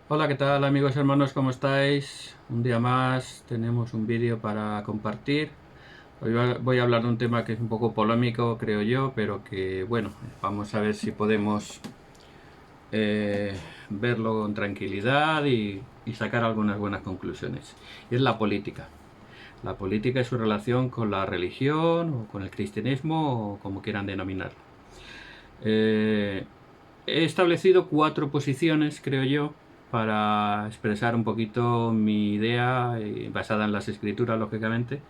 Hola, ¿qué tal amigos hermanos? ¿Cómo estáis? Un día más tenemos un vídeo para compartir. Hoy voy a hablar de un tema que es un poco polémico, creo yo, pero que bueno, vamos a ver si podemos verlo con tranquilidad y sacar algunas buenas conclusiones. Y es la política. La política y su relación con la religión o con el cristianismo o como quieran denominarlo. Eh, He establecido cuatro posiciones, creo yo, para expresar un poquito mi idea, basada en las escrituras, lógicamente.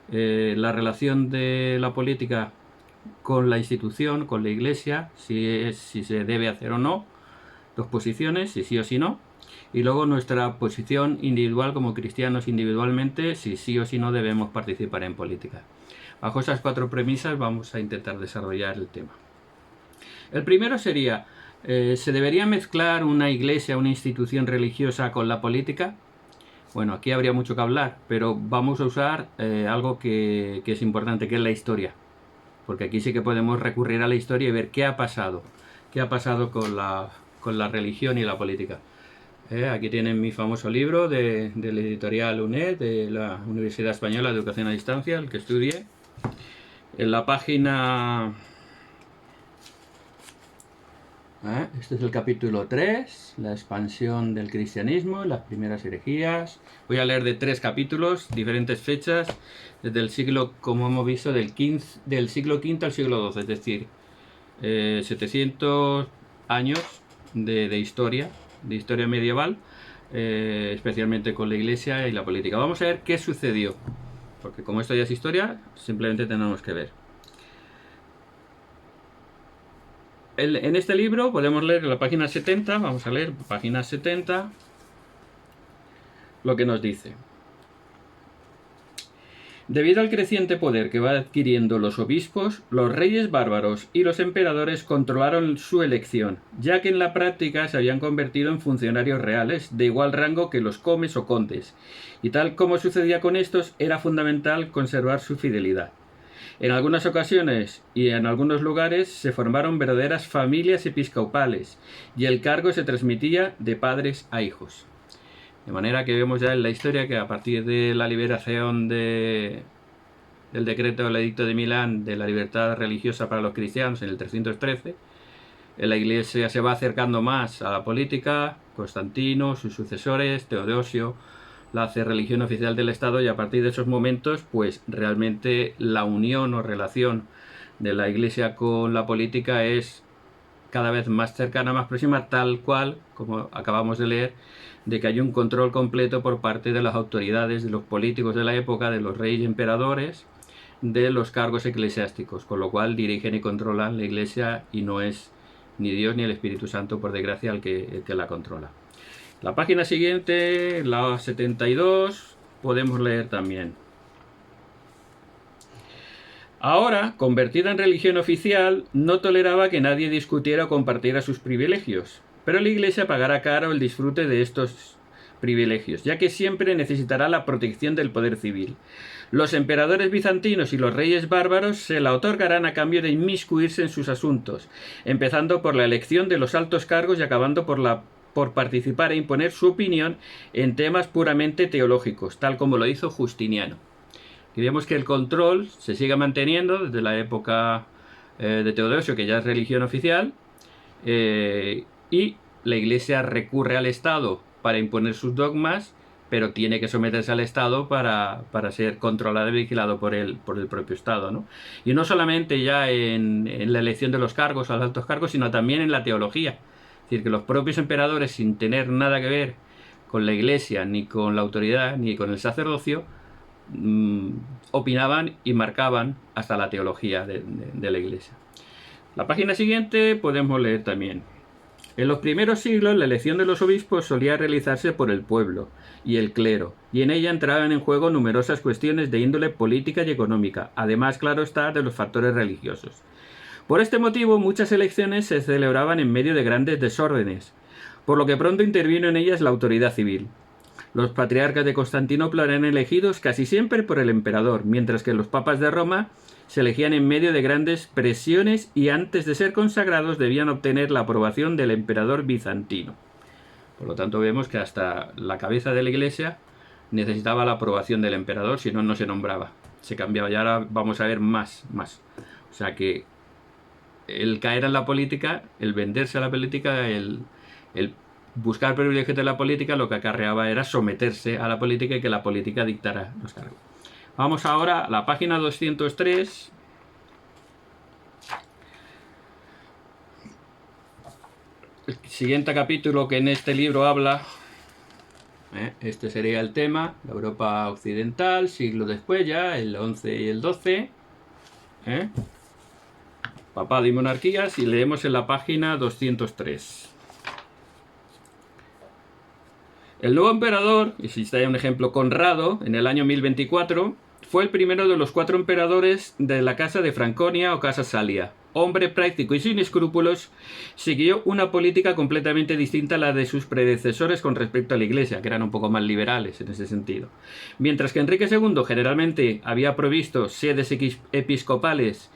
La relación de la política con la institución, con la iglesia, si se debe hacer o no. Dos posiciones, si sí o si no. Y luego nuestra posición individual como cristianos individualmente, si sí o si no debemos participar en política. Bajo esas cuatro premisas vamos a intentar desarrollar el tema. El primero sería, ¿se debería mezclar una iglesia, una institución religiosa con la política? Bueno, aquí habría mucho que hablar, pero vamos a usar algo que es importante, que es la historia. Porque aquí sí que podemos recurrir a la historia y ver qué ha pasado. ¿Qué ha pasado con la religión y la política? Aquí tienen mi famoso libro del editorial UNED, de la Universidad Española de Educación a Distancia, el que estudié. En la página este es el capítulo 3, la expansión del cristianismo, las primeras herejías. Voy a leer de tres capítulos, diferentes fechas, desde el siglo, como hemos visto, del siglo V al siglo XII, es decir, 700 años de historia medieval, especialmente con la iglesia y la política. Vamos a ver qué sucedió, porque como esto ya es historia, simplemente tenemos que ver. En este libro podemos leer en la página 70, vamos a leer página 70, lo que nos dice. Debido al creciente poder que va adquiriendo los obispos, los reyes bárbaros y los emperadores controlaron su elección, ya que en la práctica se habían convertido en funcionarios reales, de igual rango que los comes o condes, y tal como sucedía con estos, era fundamental conservar su fidelidad. En algunas ocasiones y en algunos lugares se formaron verdaderas familias episcopales y el cargo se transmitía de padres a hijos. De manera que vemos ya en la historia que a partir de la liberación del decreto del Edicto de Milán de la libertad religiosa para los cristianos en el 313, la Iglesia se va acercando más a la política. Constantino, sus sucesores, Teodosio, la hace religión oficial del Estado, y a partir de esos momentos, pues realmente la unión o relación de la Iglesia con la política es cada vez más cercana, más próxima, tal cual, como acabamos de leer, de que hay un control completo por parte de las autoridades, de los políticos de la época, de los reyes y emperadores, de los cargos eclesiásticos, con lo cual dirigen y controlan la Iglesia y no es ni Dios ni el Espíritu Santo, por desgracia, el que la controla. La página siguiente, la 72, podemos leer también. Ahora, convertida en religión oficial, no toleraba que nadie discutiera o compartiera sus privilegios, pero la Iglesia pagará caro el disfrute de estos privilegios, ya que siempre necesitará la protección del poder civil. Los emperadores bizantinos y los reyes bárbaros se la otorgarán a cambio de inmiscuirse en sus asuntos, empezando por la elección de los altos cargos y acabando por participar e imponer su opinión en temas puramente teológicos, tal como lo hizo Justiniano. Y vemos que el control se sigue manteniendo desde la época de Teodosio, que ya es religión oficial, y la Iglesia recurre al Estado para imponer sus dogmas, pero tiene que someterse al Estado para ser controlado y vigilado por el propio Estado, ¿no? Y no solamente ya en la elección de los cargos, a los altos cargos, sino también en la teología. Es decir, que los propios emperadores, sin tener nada que ver con la Iglesia, ni con la autoridad, ni con el sacerdocio, opinaban y marcaban hasta la teología de la Iglesia. La página siguiente podemos leer también. En los primeros siglos la elección de los obispos solía realizarse por el pueblo y el clero, y en ella entraban en juego numerosas cuestiones de índole política y económica, además, claro está, de los factores religiosos. Por este motivo, muchas elecciones se celebraban en medio de grandes desórdenes, por lo que pronto intervino en ellas la autoridad civil. Los patriarcas de Constantinopla eran elegidos casi siempre por el emperador, mientras que los papas de Roma se elegían en medio de grandes presiones y antes de ser consagrados debían obtener la aprobación del emperador bizantino. Por lo tanto vemos que hasta la cabeza de la Iglesia necesitaba la aprobación del emperador, si no, no se nombraba. Se cambiaba y ahora vamos a ver más. O sea que el caer en la política, el venderse a la política, el buscar privilegios de la política, lo que acarreaba era someterse a la política y que la política dictara los cargos. Vamos ahora a la página 203. El siguiente capítulo que en este libro habla, este sería el tema, la Europa occidental, siglo después ya, el 11 y el 12, papado y monarquías, y leemos en la página 203. El nuevo emperador, y si está ahí un ejemplo, Conrado, en el año 1024, fue el primero de los 4 emperadores de la casa de Franconia o casa Salia. Hombre práctico y sin escrúpulos, siguió una política completamente distinta a la de sus predecesores con respecto a la Iglesia, que eran un poco más liberales en ese sentido. Mientras que Enrique II generalmente había provisto sedes episcopales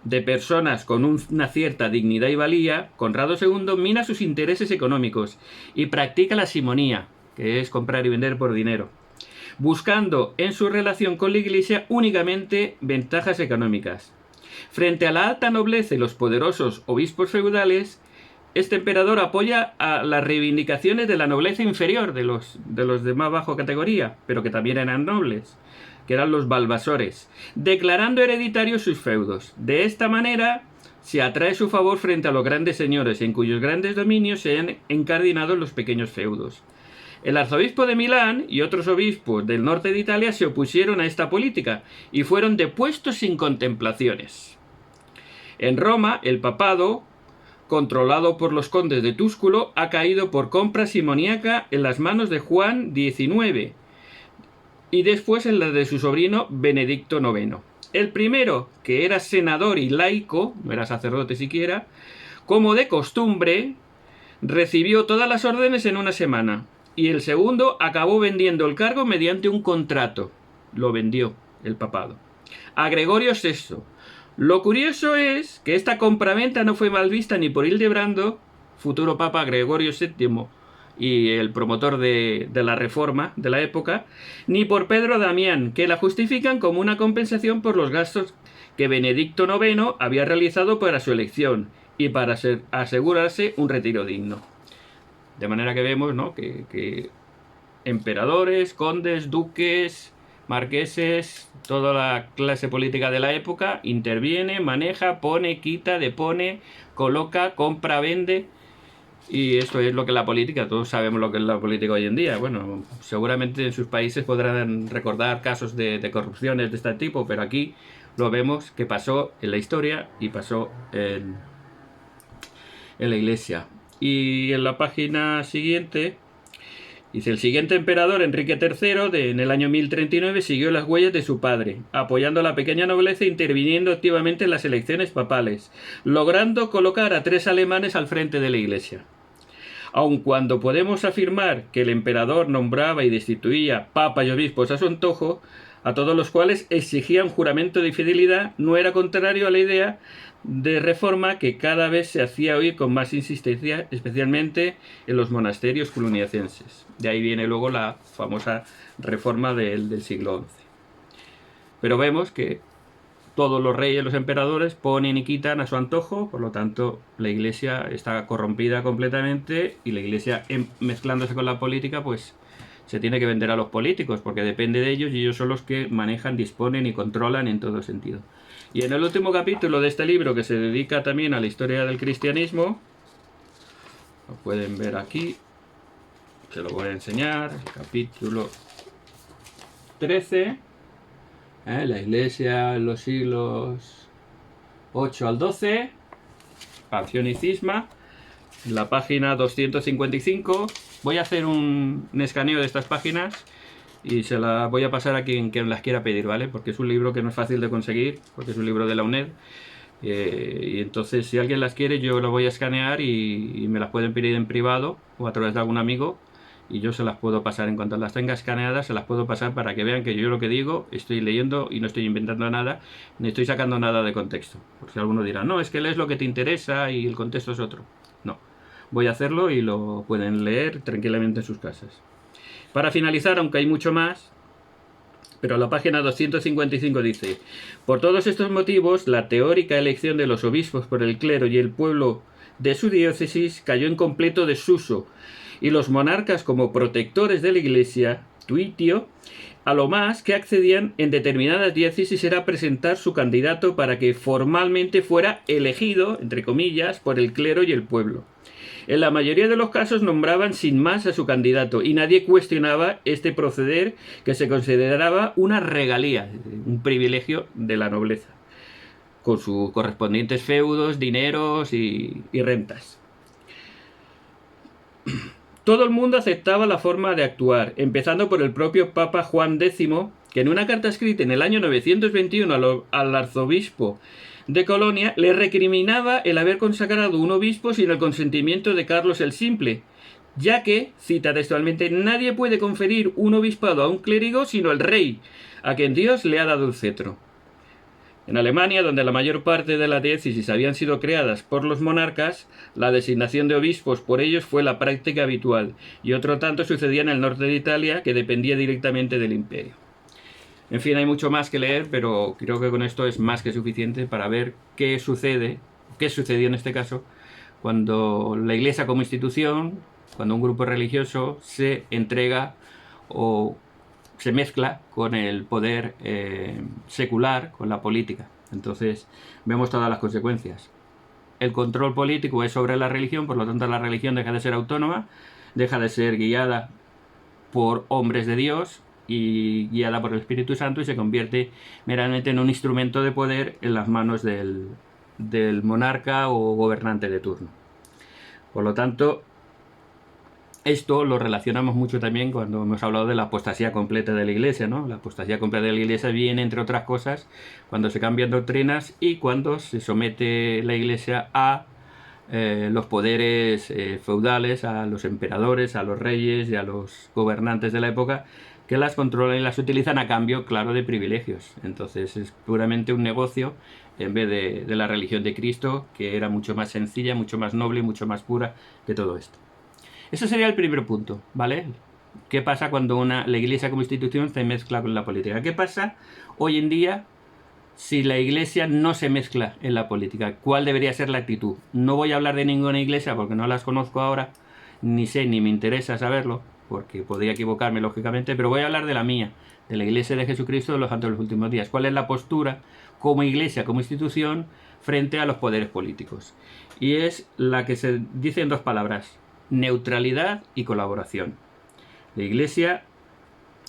de personas con una cierta dignidad y valía, Conrado II mina sus intereses económicos y practica la simonía, que es comprar y vender por dinero, buscando en su relación con la Iglesia únicamente ventajas económicas. Frente a la alta nobleza y los poderosos obispos feudales, este emperador apoya a las reivindicaciones de la nobleza inferior, de los de más baja categoría, pero que también eran nobles, que eran los balbasores, declarando hereditarios sus feudos. De esta manera se atrae su favor frente a los grandes señores, en cuyos grandes dominios se han encardinado los pequeños feudos. El arzobispo de Milán y otros obispos del norte de Italia se opusieron a esta política y fueron depuestos sin contemplaciones. En Roma, el papado, controlado por los condes de Túsculo, ha caído por compra simoníaca en las manos de Juan XIX y después en las de su sobrino Benedicto IX. El primero, que era senador y laico, no era sacerdote siquiera, como de costumbre, recibió todas las órdenes en una semana. Y el segundo acabó vendiendo el cargo mediante un contrato. Lo vendió el papado a Gregorio VI. Lo curioso es que esta compraventa no fue mal vista ni por Hildebrando, futuro papa Gregorio VII y el promotor de la reforma de la época, ni por Pedro Damián, que la justifican como una compensación por los gastos que Benedicto IX había realizado para su elección y para asegurarse un retiro digno. De manera que vemos, ¿no?, que emperadores, condes, duques, marqueses, toda la clase política de la época interviene, maneja, pone, quita, depone, coloca, compra, vende. Y esto es lo que es la política. Todos sabemos lo que es la política hoy en día. Bueno, seguramente en sus países podrán recordar casos de corrupciones de este tipo, pero aquí lo vemos que pasó en la historia y pasó en la Iglesia. Y en la página siguiente dice: el siguiente emperador, Enrique III, en el año 1039, siguió las huellas de su padre, apoyando a la pequeña nobleza e interviniendo activamente en las elecciones papales, logrando colocar a 3 alemanes al frente de la Iglesia. Aun cuando podemos afirmar que el emperador nombraba y destituía papas y obispos a su antojo, a todos los cuales exigía un juramento de fidelidad, no era contrario a la idea de reforma que cada vez se hacía oír con más insistencia, especialmente en los monasterios cluniacenses. De ahí viene luego la famosa reforma del siglo XI. Pero vemos que todos los reyes, los emperadores, ponen y quitan a su antojo, por lo tanto la Iglesia está corrompida completamente y la Iglesia, mezclándose con la política, pues se tiene que vender a los políticos, porque depende de ellos y ellos son los que manejan, disponen y controlan en todo sentido. Y en el último capítulo de este libro, que se dedica también a la historia del cristianismo, lo pueden ver aquí, se lo voy a enseñar, el capítulo 13, la Iglesia en los siglos 8 al 12, Panción y Cisma, en la página 255. Voy a hacer un escaneo de estas páginas y se las voy a pasar a quien las quiera pedir, ¿vale? Porque es un libro que no es fácil de conseguir, porque es un libro de la UNED. Y entonces, si alguien las quiere, yo lo voy a escanear y me las pueden pedir en privado o a través de algún amigo y yo se las puedo pasar. En cuanto las tenga escaneadas, se las puedo pasar para que vean que yo lo que digo estoy leyendo y no estoy inventando nada, ni estoy sacando nada de contexto. Porque alguno dirá, no, es que lees lo que te interesa y el contexto es otro. No. voy a hacerlo y lo pueden leer tranquilamente en sus casas. Para finalizar, aunque hay mucho más, pero la página 255 dice: por todos estos motivos, la teórica elección de los obispos por el clero y el pueblo de su diócesis cayó en completo desuso, y los monarcas, como protectores de la Iglesia, tuitio, a lo más que accedían en determinadas diócesis era presentar su candidato para que formalmente fuera elegido, entre comillas, por el clero y el pueblo. En la mayoría de los casos nombraban sin más a su candidato y nadie cuestionaba este proceder, que se consideraba una regalía, un privilegio de la nobleza, con sus correspondientes feudos, dineros y rentas. Todo el mundo aceptaba la forma de actuar, empezando por el propio Papa Juan X, que en una carta escrita en el año 921 al arzobispo de Colonia le recriminaba el haber consagrado un obispo sin el consentimiento de Carlos el Simple, ya que, cita textualmente, nadie puede conferir un obispado a un clérigo sino el rey, a quien Dios le ha dado el cetro. En Alemania, donde la mayor parte de las diócesis habían sido creadas por los monarcas, la designación de obispos por ellos fue la práctica habitual, y otro tanto sucedía en el norte de Italia, que dependía directamente del imperio. En fin, hay mucho más que leer, pero creo que con esto es más que suficiente para ver qué sucedió en este caso, cuando la Iglesia como institución, cuando un grupo religioso se entrega o se mezcla con el poder secular, con la política. Entonces vemos todas las consecuencias. El control político es sobre la religión, por lo tanto la religión deja de ser autónoma, deja de ser guiada por hombres de Dios y guiada por el Espíritu Santo, y se convierte meramente en un instrumento de poder en las manos del monarca o gobernante de turno. Por lo tanto, esto lo relacionamos mucho también cuando hemos hablado de la apostasía completa de la Iglesia, ¿no? La apostasía completa de la Iglesia viene, entre otras cosas, cuando se cambian doctrinas y cuando se somete la Iglesia a los poderes feudales, a los emperadores, a los reyes y a los gobernantes de la época, que las controlan y las utilizan a cambio, claro, de privilegios. Entonces es puramente un negocio en vez de la religión de Cristo, que era mucho más sencilla, mucho más noble y mucho más pura que todo esto. Eso sería el primer punto, ¿vale? ¿Qué pasa cuando la Iglesia como institución se mezcla con la política? ¿Qué pasa hoy en día si la Iglesia no se mezcla en la política? ¿Cuál debería ser la actitud? No voy a hablar de ninguna iglesia porque no las conozco ahora, ni sé ni me interesa saberlo, porque podría equivocarme lógicamente, pero voy a hablar de la mía, de la Iglesia de Jesucristo de los Santos de los Últimos Días. ¿Cuál es la postura como Iglesia, como institución, frente a los poderes políticos? Y es la que se dice en dos palabras: neutralidad y colaboración. La Iglesia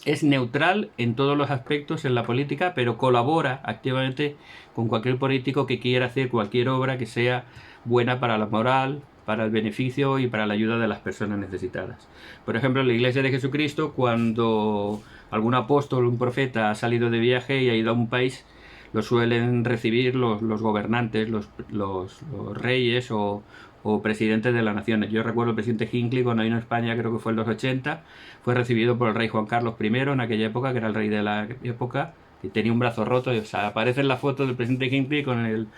es neutral en todos los aspectos en la política, pero colabora activamente con cualquier político que quiera hacer cualquier obra que sea buena para la moral, para el beneficio y para la ayuda de las personas necesitadas. Por ejemplo, en la Iglesia de Jesucristo, cuando algún apóstol, un profeta ha salido de viaje y ha ido a un país, lo suelen recibir los gobernantes, los reyes o presidentes de las naciones. Yo recuerdo el presidente Hinckley, cuando vino a España, creo que fue en los 80, fue recibido por el rey Juan Carlos I en aquella época, que era el rey de la época, que tenía un brazo roto. O sea, aparece en la foto del presidente Hinckley con el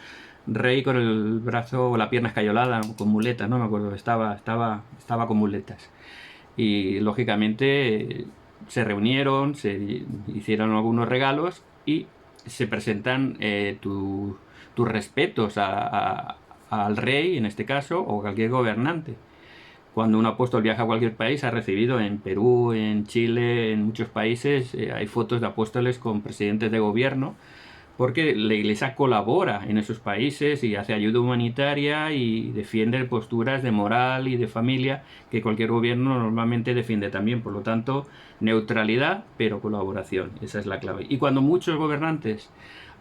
rey con el brazo o la pierna escayolada, con muletas, no me acuerdo, estaba con muletas. Y lógicamente se reunieron, se hicieron algunos regalos y se presentan tus respetos al rey, en este caso, o cualquier gobernante. Cuando un apóstol viaja a cualquier país, ha recibido en Perú, en Chile, en muchos países, hay fotos de apóstoles con presidentes de gobierno, porque la Iglesia colabora en esos países y hace ayuda humanitaria y defiende posturas de moral y de familia que cualquier gobierno normalmente defiende también. Por lo tanto, neutralidad, pero colaboración. Esa es la clave. Y cuando muchos gobernantes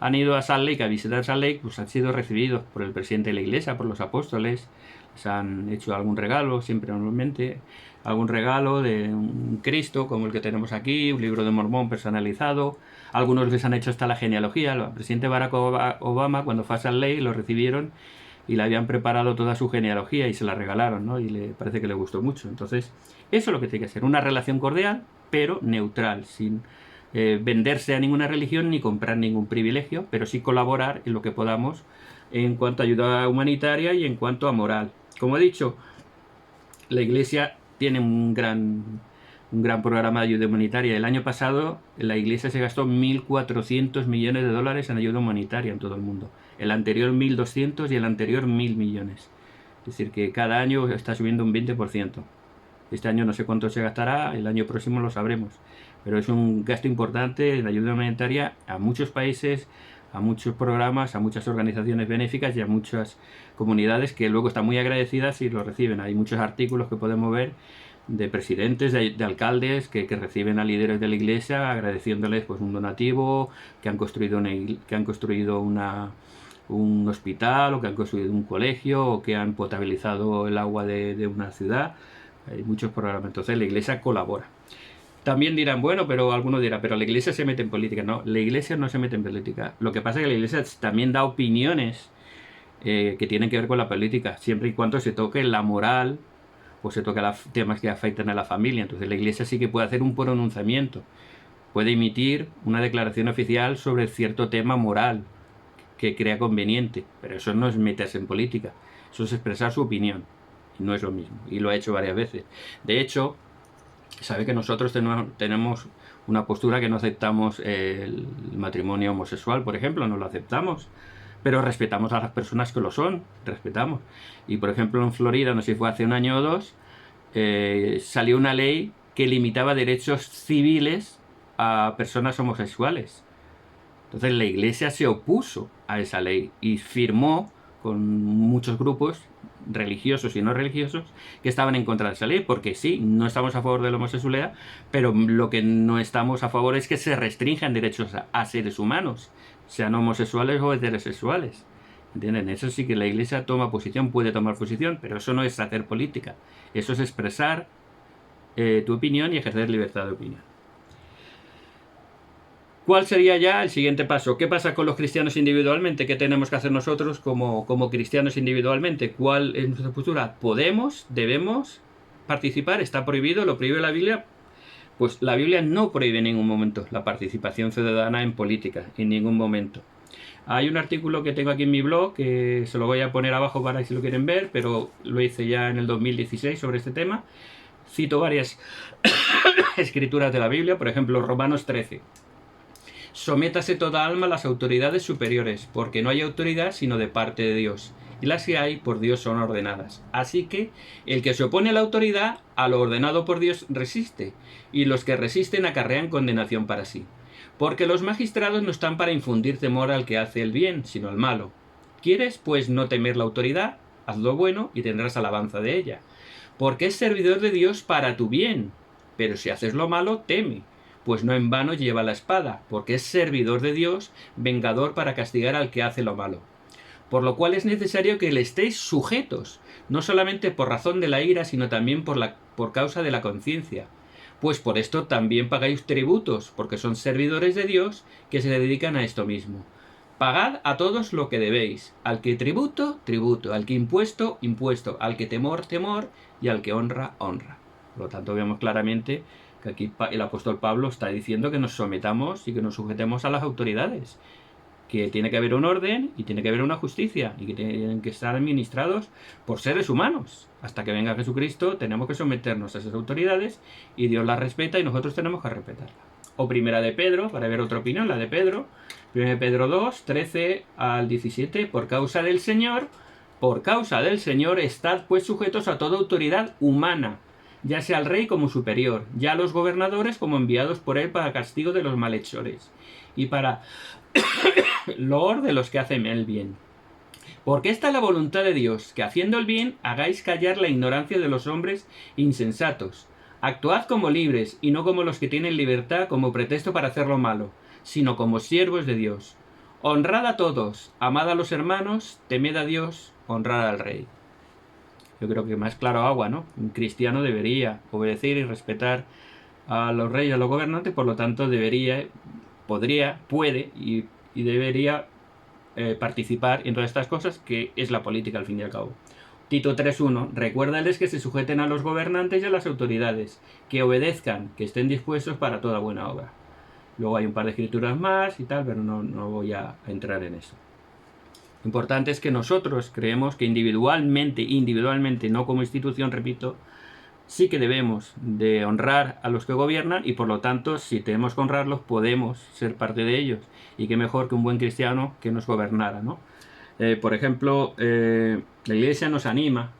han ido a Salt Lake, a visitar Salt Lake, pues han sido recibidos por el presidente de la Iglesia, por los apóstoles. Les han hecho algún regalo, siempre normalmente, algún regalo de un Cristo como el que tenemos aquí, un libro de Mormón personalizado. Algunos les han hecho hasta la genealogía. El presidente Barack Obama, cuando fue a Salt Lake, lo recibieron y le habían preparado toda su genealogía y se la regalaron, ¿no? Y le parece que le gustó mucho. Entonces, eso es lo que tiene que ser, una relación cordial, pero neutral, sin venderse a ninguna religión ni comprar ningún privilegio, pero sí colaborar en lo que podamos en cuanto a ayuda humanitaria y en cuanto a moral. Como he dicho, la Iglesia tiene un gran programa de ayuda humanitaria. El año pasado la Iglesia se gastó 1.400 millones de dólares en ayuda humanitaria en todo el mundo. El anterior 1.200 y el anterior 1.000 millones. Es decir, que cada año está subiendo un 20%. Este año no sé cuánto se gastará, el año próximo lo sabremos. Pero es un gasto importante en ayuda humanitaria a muchos países, a muchos programas, a muchas organizaciones benéficas y a muchas comunidades que luego están muy agradecidas y lo reciben. Hay muchos artículos que podemos ver de presidentes, de alcaldes que reciben a líderes de la Iglesia agradeciéndoles pues un donativo, que han construido un hospital, o que han construido un colegio, o que han potabilizado el agua de una ciudad. Hay muchos programas. Entonces la Iglesia colabora. También dirán, bueno, pero algunos dirán, pero la Iglesia se mete en política. No, la Iglesia no se mete en política. Lo que pasa es que la Iglesia también da opiniones que tienen que ver con la política, siempre y cuando se toque la moral o se toque temas que afectan a la familia. Entonces la Iglesia sí que puede hacer un pronunciamiento, puede emitir una declaración oficial sobre cierto tema moral que crea conveniente, pero eso no es meterse en política, eso es expresar su opinión, y no es lo mismo, y lo ha hecho varias veces. De hecho, sabe que nosotros tenemos una postura que no aceptamos el matrimonio homosexual, por ejemplo, no lo aceptamos, pero respetamos a las personas que lo son, respetamos. Y por ejemplo en Florida, no sé si fue hace un año o dos, salió una ley que limitaba derechos civiles a personas homosexuales. Entonces la Iglesia se opuso a esa ley y firmó con muchos grupos religiosos y no religiosos que estaban en contra de esa ley, porque sí, no estamos a favor de la homosexualidad, pero lo que no estamos a favor es que se restrinjan derechos a seres humanos, sean homosexuales o heterosexuales. ¿Entienden? Eso sí que la Iglesia toma posición, puede tomar posición, pero eso no es hacer política, eso es expresar tu opinión y ejercer libertad de opinión. ¿Cuál sería ya el siguiente paso? ¿Qué pasa con los cristianos individualmente? ¿Qué tenemos que hacer nosotros como cristianos individualmente? ¿Cuál es nuestra postura? ¿Podemos? ¿Debemos participar? ¿Está prohibido? ¿Lo prohíbe la Biblia? Pues la Biblia no prohíbe en ningún momento la participación ciudadana en política, en ningún momento. Hay un artículo que tengo aquí en mi blog, que se lo voy a poner abajo para si lo quieren ver, pero lo hice ya en el 2016 sobre este tema. Cito varias escrituras de la Biblia, por ejemplo, Romanos 13. Sométase toda alma a las autoridades superiores, porque no hay autoridad sino de parte de Dios, y las que hay por Dios son ordenadas. Así que el que se opone a la autoridad, a lo ordenado por Dios resiste, y los que resisten acarrean condenación para sí. Porque los magistrados no están para infundir temor al que hace el bien, sino al malo. ¿Quieres, pues, no temer la autoridad? Haz lo bueno y tendrás alabanza de ella. Porque es servidor de Dios para tu bien. Pero si haces lo malo, teme, pues no en vano lleva la espada, porque es servidor de Dios, vengador para castigar al que hace lo malo. Por lo cual es necesario que le estéis sujetos, no solamente por razón de la ira, sino también por causa de la conciencia. Pues por esto también pagáis tributos, porque son servidores de Dios que se dedican a esto mismo. Pagad a todos lo que debéis, al que tributo, tributo, al que impuesto, impuesto, al que temor, temor, y al que honra, honra. Por lo tanto, vemos claramente que aquí el apóstol Pablo está diciendo que nos sometamos y que nos sujetemos a las autoridades, que tiene que haber un orden y tiene que haber una justicia y que tienen que estar administrados por seres humanos. Hasta que venga Jesucristo tenemos que someternos a esas autoridades y Dios las respeta y nosotros tenemos que respetarlas. O primera de Pedro, para ver otra opinión, la de Pedro, 1 Pedro 2, 13 al 17, por causa del Señor, estad pues sujetos a toda autoridad humana, ya sea al rey como superior, ya a los gobernadores como enviados por él para castigo de los malhechores, y para loor de los que hacen el bien. Porque esta es la voluntad de Dios, que haciendo el bien hagáis callar la ignorancia de los hombres insensatos. Actuad como libres, y no como los que tienen libertad como pretexto para hacer lo malo, sino como siervos de Dios. Honrad a todos, amad a los hermanos, temed a Dios, honrad al rey. Yo creo que más claro agua, ¿no? Un cristiano debería obedecer y respetar a los reyes y a los gobernantes, por lo tanto puede y debería participar en todas estas cosas, que es la política al fin y al cabo. Tito 3.1. Recuérdales que se sujeten a los gobernantes y a las autoridades, que obedezcan, que estén dispuestos para toda buena obra. Luego hay un par de escrituras más y tal, pero no voy a entrar en eso. Lo importante es que nosotros creemos que individualmente, no como institución, repito, sí que debemos de honrar a los que gobiernan y por lo tanto, si tenemos que honrarlos, podemos ser parte de ellos. Y qué mejor que un buen cristiano que nos gobernara, ¿no? Por ejemplo, la Iglesia nos anima.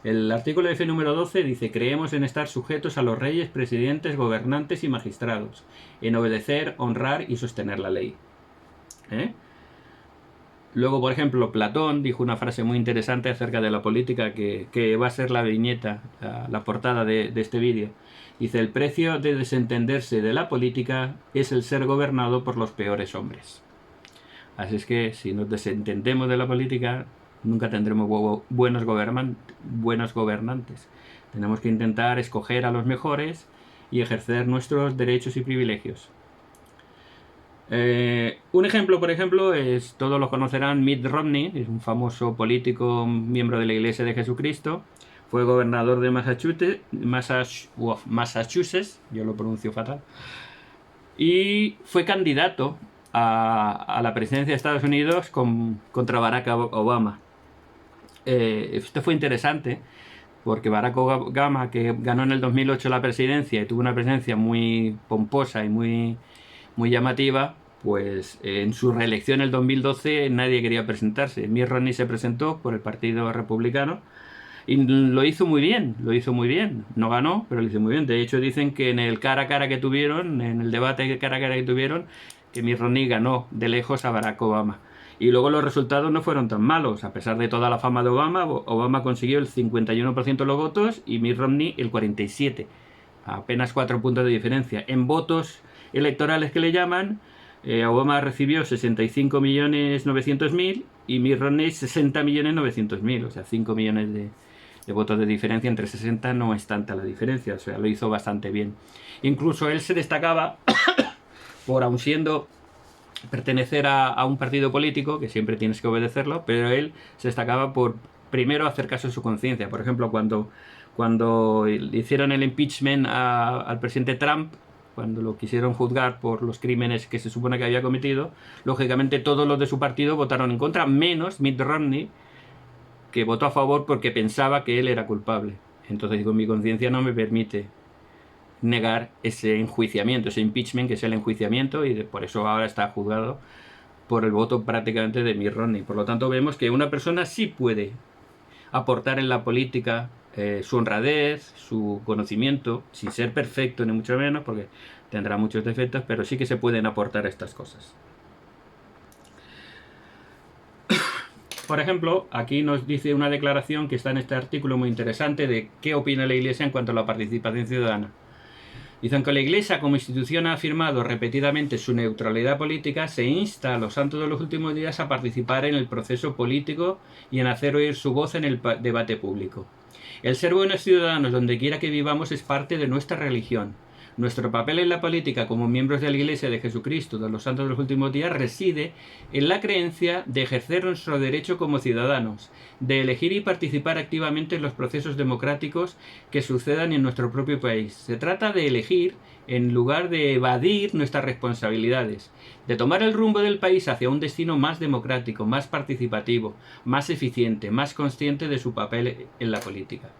El artículo de fe número 12 dice: creemos en estar sujetos a los reyes, presidentes, gobernantes y magistrados, en obedecer, honrar y sostener la ley. Luego, por ejemplo, Platón dijo una frase muy interesante acerca de la política que va a ser la viñeta, la portada de este vídeo. Dice: el precio de desentenderse de la política es el ser gobernado por los peores hombres. Así es que si nos desentendemos de la política, nunca tendremos buenos gobernantes. Tenemos que intentar escoger a los mejores y ejercer nuestros derechos y privilegios. Un ejemplo, por ejemplo, es, todos lo conocerán, Mitt Romney, es un famoso político, miembro de la Iglesia de Jesucristo. Fue gobernador de Massachusetts, yo lo pronuncio fatal, y fue candidato a la presidencia de Estados Unidos contra Barack Obama. Esto fue interesante porque Barack Obama, que ganó en el 2008 la presidencia y tuvo una presidencia muy pomposa y muy llamativa, pues en su reelección en el 2012 nadie quería presentarse. Mitt Romney se presentó por el Partido Republicano y lo hizo muy bien. No ganó, pero lo hizo muy bien. De hecho, dicen que en el cara a cara que tuvieron, en el debate cara a cara que tuvieron, que Mitt Romney ganó de lejos a Barack Obama. Y luego los resultados no fueron tan malos. A pesar de toda la fama de Obama, Obama consiguió el 51% de los votos y Mitt Romney el 47%. Apenas 4 puntos de diferencia. En votos electorales, que le llaman, Obama recibió 65.900.000 y Mitt Romney 60.900.000. O sea, 5 millones de votos de diferencia. Entre 60 no es tanta la diferencia. O sea, lo hizo bastante bien. Incluso él se destacaba por, aun siendo pertenecer a un partido político, que siempre tienes que obedecerlo, pero él se destacaba por primero hacer caso de su conciencia. Por ejemplo, cuando hicieron el impeachment al presidente Trump, cuando lo quisieron juzgar por los crímenes que se supone que había cometido, lógicamente todos los de su partido votaron en contra, menos Mitt Romney, que votó a favor porque pensaba que él era culpable. Entonces digo, mi conciencia no me permite negar ese enjuiciamiento, ese impeachment, que es el enjuiciamiento, y por eso ahora está juzgado por el voto prácticamente de Mitt Romney. Por lo tanto, vemos que una persona sí puede aportar en la política su honradez, su conocimiento, sin ser perfecto ni mucho menos, porque tendrá muchos defectos, pero sí que se pueden aportar estas cosas. Por ejemplo, aquí nos dice una declaración que está en este artículo muy interesante de qué opina la Iglesia en cuanto a la participación ciudadana. Dicen que la Iglesia como institución ha afirmado repetidamente su neutralidad política, se insta a los santos de los últimos días a participar en el proceso político y en hacer oír su voz en el debate público. El ser buenos ciudadanos donde quiera que vivamos es parte de nuestra religión. Nuestro papel en la política como miembros de la Iglesia de Jesucristo de los santos de los últimos días reside en la creencia de ejercer nuestro derecho como ciudadanos, de elegir y participar activamente en los procesos democráticos que sucedan en nuestro propio país. Se trata de elegir en lugar de evadir nuestras responsabilidades, de tomar el rumbo del país hacia un destino más democrático, más participativo, más eficiente, más consciente de su papel en la política.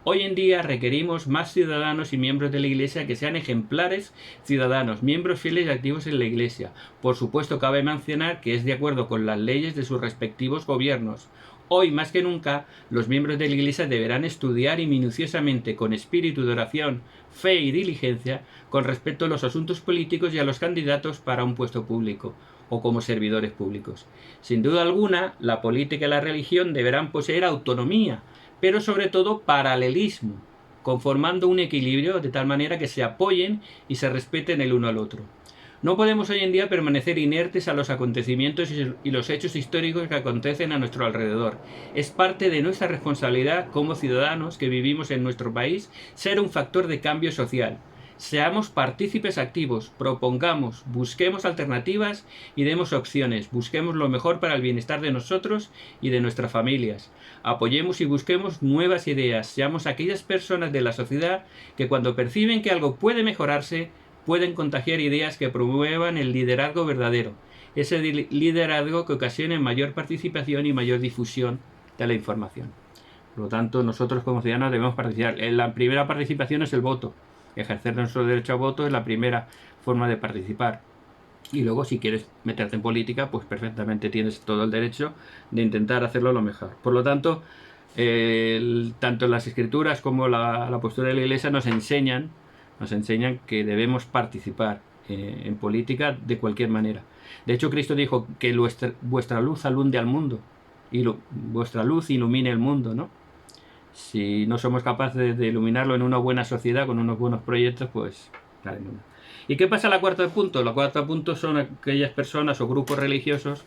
Hoy en día requerimos más ciudadanos y miembros de la Iglesia que sean ejemplares ciudadanos, miembros fieles y activos en la Iglesia. Por supuesto, cabe mencionar que es de acuerdo con las leyes de sus respectivos gobiernos. Hoy, más que nunca, los miembros de la Iglesia deberán estudiar y minuciosamente, con espíritu de oración, fe y diligencia, con respecto a los asuntos políticos y a los candidatos para un puesto público, o como servidores públicos. Sin duda alguna, la política y la religión deberán poseer autonomía, pero sobre todo paralelismo, conformando un equilibrio de tal manera que se apoyen y se respeten el uno al otro. No podemos hoy en día permanecer inertes a los acontecimientos y los hechos históricos que acontecen a nuestro alrededor. Es parte de nuestra responsabilidad como ciudadanos que vivimos en nuestro país ser un factor de cambio social. Seamos partícipes activos, propongamos, busquemos alternativas y demos opciones, busquemos lo mejor para el bienestar de nosotros y de nuestras familias. Apoyemos y busquemos nuevas ideas, seamos aquellas personas de la sociedad que cuando perciben que algo puede mejorarse, pueden contagiar ideas que promuevan el liderazgo verdadero, ese liderazgo que ocasione mayor participación y mayor difusión de la información. Por lo tanto, nosotros como ciudadanos debemos participar. La primera participación es el voto. Ejercer nuestro derecho a voto es la primera forma de participar. Y luego, si quieres meterte en política, pues perfectamente tienes todo el derecho de intentar hacerlo lo mejor. Por lo tanto, tanto las escrituras como la postura de la Iglesia nos enseñan que debemos participar en política de cualquier manera. De hecho, Cristo dijo que vuestra luz alumbre al mundo y vuestra luz ilumine el mundo, ¿no? Si no somos capaces de iluminarlo en una buena sociedad, con unos buenos proyectos, pues... Claro, no. ¿Y qué pasa en la cuarta punto? La cuarta punto son aquellas personas o grupos religiosos,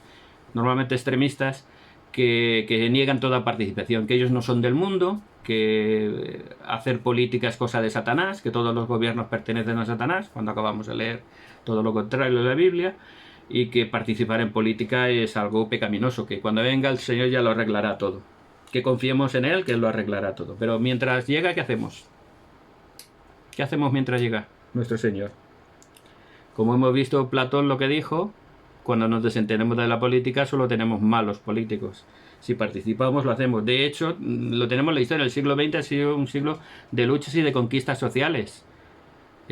normalmente extremistas, que niegan toda participación, que ellos no son del mundo, que hacer política es cosa de Satanás, que todos los gobiernos pertenecen a Satanás, cuando acabamos de leer todo lo contrario de la Biblia, y que participar en política es algo pecaminoso, que cuando venga el Señor ya lo arreglará todo. Que confiemos en Él, que Él lo arreglará todo. Pero mientras llega, ¿qué hacemos? ¿Qué hacemos mientras llega nuestro Señor? Como hemos visto Platón lo que dijo, cuando nos desentenemos de la política solo tenemos malos políticos. Si participamos lo hacemos. De hecho, lo tenemos en la historia. El siglo XX ha sido un siglo de luchas y de conquistas sociales.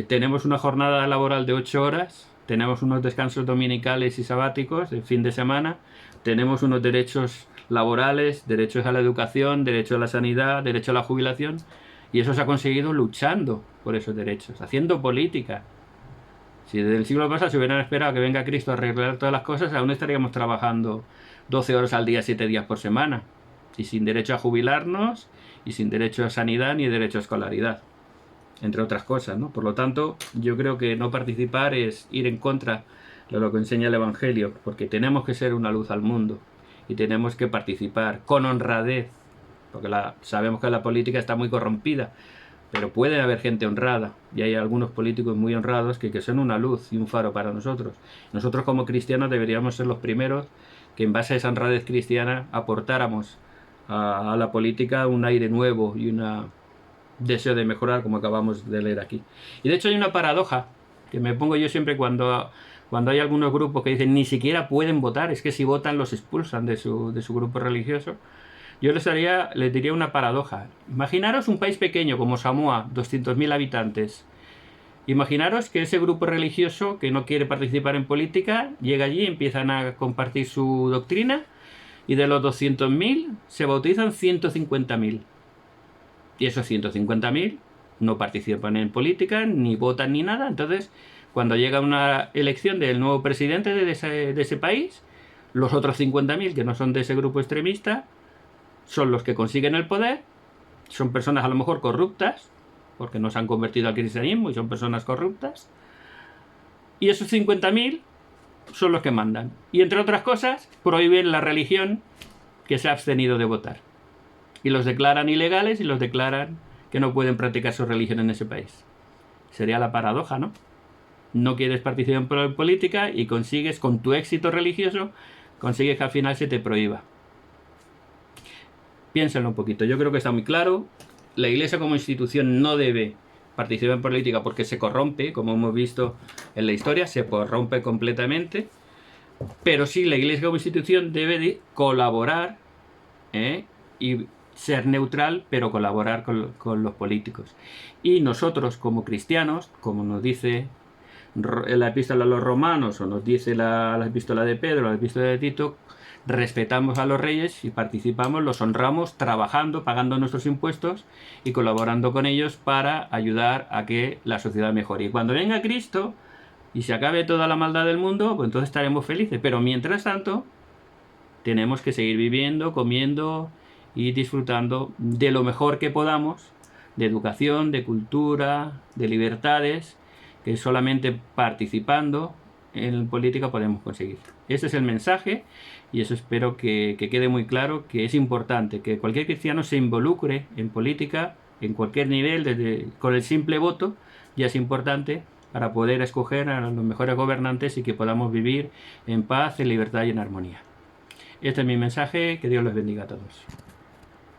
Tenemos una jornada laboral de 8 horas, tenemos unos descansos dominicales y sabáticos de fin de semana, tenemos unos derechos laborales, derechos a la educación, derecho a la sanidad, derecho a la jubilación, y eso se ha conseguido luchando por esos derechos, haciendo política. Si desde el siglo pasado se hubieran esperado que venga Cristo a arreglar todas las cosas, aún estaríamos trabajando 12 horas al día, 7 días por semana, y sin derecho a jubilarnos, y sin derecho a sanidad ni derecho a escolaridad, entre otras cosas, ¿no? Por lo tanto, yo creo que no participar es ir en contra de lo que enseña el Evangelio, porque tenemos que ser una luz al mundo y tenemos que participar con honradez, porque sabemos que la política está muy corrompida, pero puede haber gente honrada, y hay algunos políticos muy honrados que son una luz y un faro para nosotros. Nosotros como cristianos deberíamos ser los primeros que en base a esa honradez cristiana aportáramos a la política un aire nuevo y un deseo de mejorar, como acabamos de leer aquí. Y de hecho hay una paradoja que me pongo yo siempre cuando hay algunos grupos que dicen ni siquiera pueden votar, es que si votan los expulsan de su grupo religioso. Yo les diría una paradoja. Imaginaros un país pequeño como Samoa, 200.000 habitantes. Imaginaros que ese grupo religioso que no quiere participar en política llega allí, empiezan a compartir su doctrina, y de los 200.000 se bautizan 150.000. Y esos 150.000 no participan en política, ni votan ni nada. Entonces, cuando llega una elección del nuevo presidente de ese país, los otros 50.000 que no son de ese grupo extremista son los que consiguen el poder. Son personas a lo mejor corruptas, porque no se han convertido al cristianismo y son personas corruptas. Y esos 50.000 son los que mandan. Y entre otras cosas, prohíben la religión que se ha abstenido de votar. Y los declaran ilegales y los declaran que no pueden practicar su religión en ese país. Sería la paradoja, ¿no? No quieres participar en política y consigues, con tu éxito religioso, consigues que al final se te prohíba. Piénsenlo un poquito. Yo creo que está muy claro. La Iglesia como institución no debe participar en política porque se corrompe, como hemos visto en la historia, se corrompe completamente. Pero sí, la Iglesia como institución debe de colaborar y ser neutral, pero colaborar con los políticos. Y nosotros como cristianos, como nos dice la epístola a los romanos, o nos dice la epístola de Pedro, la epístola de Tito, respetamos a los reyes y participamos, los honramos trabajando, pagando nuestros impuestos y colaborando con ellos para ayudar a que la sociedad mejore. Y cuando venga Cristo y se acabe toda la maldad del mundo, pues entonces estaremos felices. Pero mientras tanto, tenemos que seguir viviendo, comiendo y disfrutando de lo mejor que podamos, de educación, de cultura, de libertades, que solamente participando en política podemos conseguir. Ese es el mensaje, y eso espero que quede muy claro, que es importante que cualquier cristiano se involucre en política en cualquier nivel, con el simple voto ya es importante para poder escoger a los mejores gobernantes y que podamos vivir en paz, en libertad y en armonía. Este es mi mensaje, que Dios los bendiga a todos.